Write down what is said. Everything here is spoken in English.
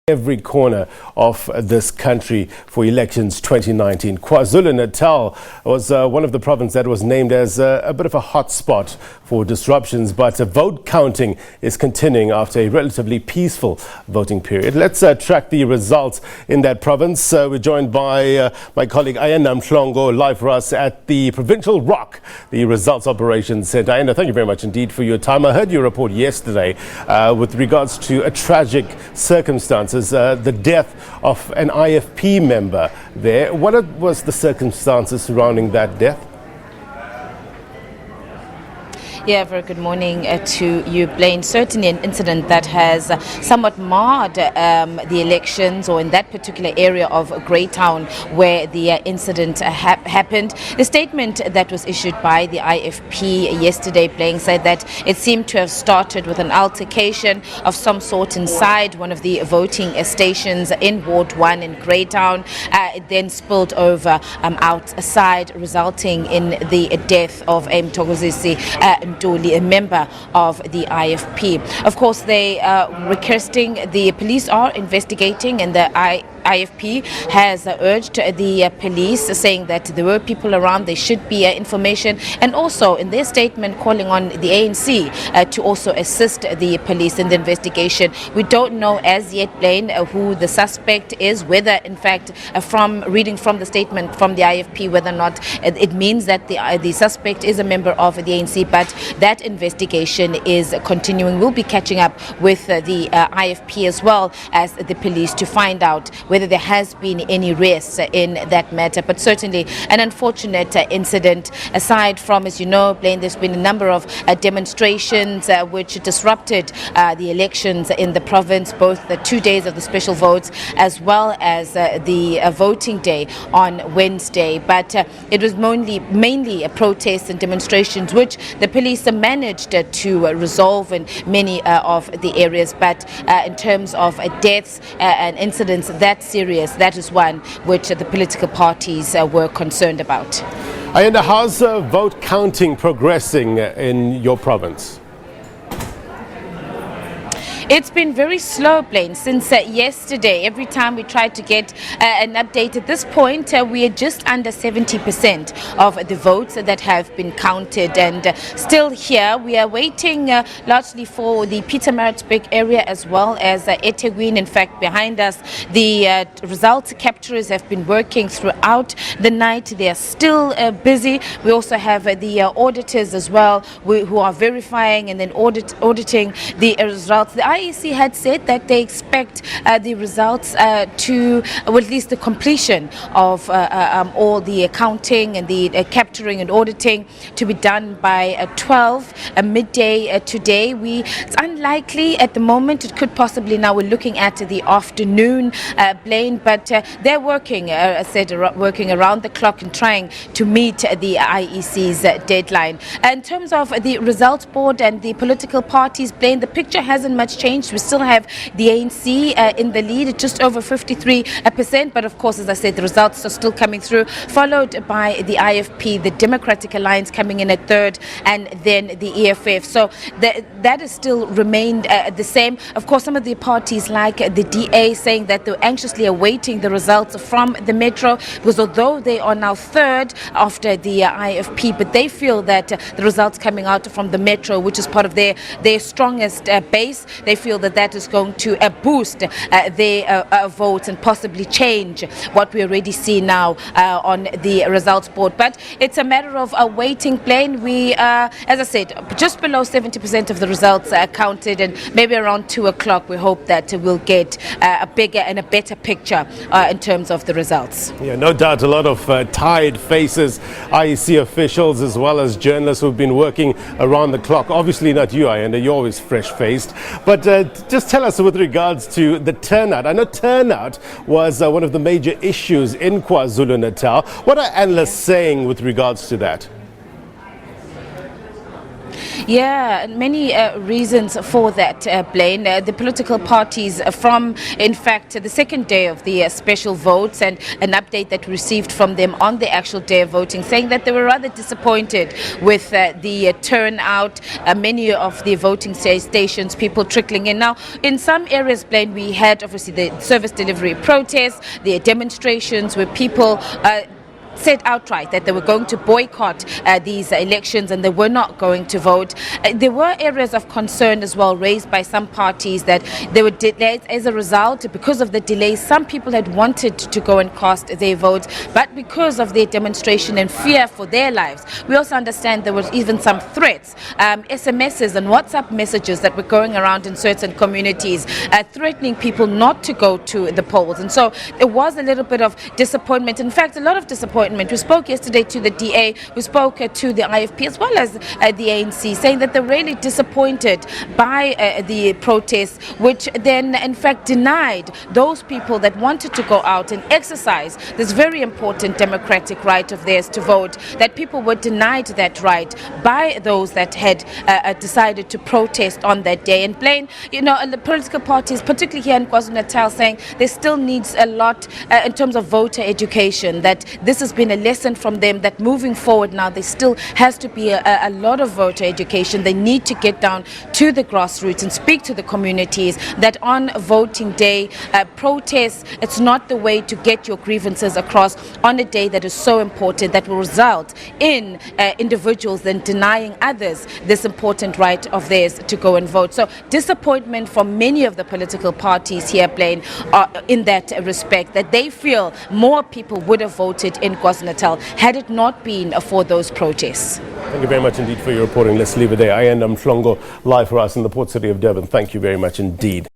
every corner of this country for elections 2019. KwaZulu-Natal was one of the provinces that was named as a bit of a hotspot for disruptions, but vote counting is continuing after a relatively peaceful voting period. Let's track the results in that province. We're joined by my colleague Ayanda Mhlongo, live for us at the Provincial Rock, the Results Operations Centre. Ayanda, thank you very much indeed for your time. I heard your report yesterday with regards to a tragic circumstances. The death of an IFP member there. What was the circumstances surrounding that death? Yeah, very good morning to you, Blaine. Certainly an incident that has somewhat marred the elections, or in that particular area of Greytown where the incident happened. The statement that was issued by the IFP yesterday, Blaine, said that it seemed to have started with an altercation of some sort inside one of the voting stations in Ward 1 in Greytown. It then spilled over outside, resulting in the death of Mthokozisi a member of the IFP. Of course, they are requesting, the police are investigating, and the IFP has urged the police, saying that there were people around, there should be information, and also in their statement calling on the ANC to also assist the police in the investigation. We don't know as yet, Blaine, who the suspect is, whether in fact from reading from the statement from the IFP, whether or not it means that the suspect is a member of the ANC, but that investigation is continuing. We'll be catching up with the IFP as well as the police to find out whether there has been any arrests in that matter. But certainly an unfortunate incident. Aside from, as you know, Blaine, there's been a number of demonstrations which disrupted the elections in the province, both the 2 days of the special votes as well as the voting day on Wednesday. But it was mainly protests and demonstrations which the police managed to resolve in many of the areas. But in terms of deaths and incidents that serious, that is one which the political parties were concerned about. Ayanda, how's vote counting progressing in your province? It's been very slow, Blaine, since yesterday. Every time we tried to get an update at this point, we are just under 70% of the votes that have been counted. And still here, we are waiting largely for the Pietermaritzburg area as well as eThekwini. In fact, behind us, the results capturers have been working throughout the night. They are still busy. We also have the auditors as well who are verifying and then auditing the results. The IEC had said that they expect the results to, or at least the completion of all the accounting and the capturing and auditing to be done by 12 midday today. It's unlikely at the moment. It could possibly, now we're looking at the afternoon, Blaine, but they're working, I said, working around the clock and trying to meet the IEC's deadline. In terms of the results board and the political parties, Blaine, the picture hasn't much changed. We still have the ANC in the lead at just over 53%. But of course, as I said, the results are still coming through, followed by the IFP, the Democratic Alliance coming in at third, and then the EFF. So that has still remained the same. Of course, some of the parties like the DA saying that they're anxiously awaiting the results from the Metro, because although they are now third after the IFP, but they feel that the results coming out from the Metro, which is part of their strongest base, they feel that is going to boost their votes and possibly change what we already see now on the results board. But it's a matter of waiting, Blaine. We, as I said, just below 70% of the results counted, and maybe around 2 o'clock we hope that we'll get a bigger and a better picture in terms of the results. Yeah, no doubt a lot of tired faces, IEC officials as well as journalists who've been working around the clock. Obviously not you, Ayanda, you're always fresh-faced. But just tell us with regards to the turnout. I know turnout was one of the major issues in KwaZulu-Natal. What are analysts saying with regards to that? Yeah, and many reasons for that, Blaine. The political parties from, in fact, the second day of the special votes, and an update that we received from them on the actual day of voting, saying that they were rather disappointed with the turnout. Many of the voting stations, people trickling in. Now, in some areas, Blaine, we had obviously the service delivery protests, the demonstrations where people said outright that they were going to boycott these elections and they were not going to vote. There were areas of concern as well raised by some parties that they were delayed as a result. Because of the delays, some people had wanted to go and cast their votes, but because of their demonstration and fear for their lives. We also understand there was even some threats, SMSs and WhatsApp messages that were going around in certain communities, threatening people not to go to the polls. And so there was a little bit of disappointment. In fact, a lot of disappointment. We spoke yesterday to the DA, we spoke to the IFP as well as the ANC, saying that they're really disappointed by the protests, which then in fact denied those people that wanted to go out and exercise this very important democratic right of theirs to vote, that people were denied that right by those that had decided to protest on that day. And Blaine, you know, the political parties, particularly here in KwaZulu-Natal, saying there still needs a lot in terms of voter education, that this has been a lesson from them, that moving forward now there still has to be a lot of voter education. They need to get down to the grassroots and speak to the communities that on voting day, protests, it's not the way to get your grievances across on a day that is so important, that will result in individuals then denying others this important right of theirs to go and vote. So disappointment from many of the political parties here, Blaine, in that respect, that they feel more people would have voted in KwaZulu-Natal had it not been for those protests. Thank you very much indeed for your reporting. Let's leave it there. Ayanda Mhlongo, live for us in the port city of Durban. Thank you very much indeed.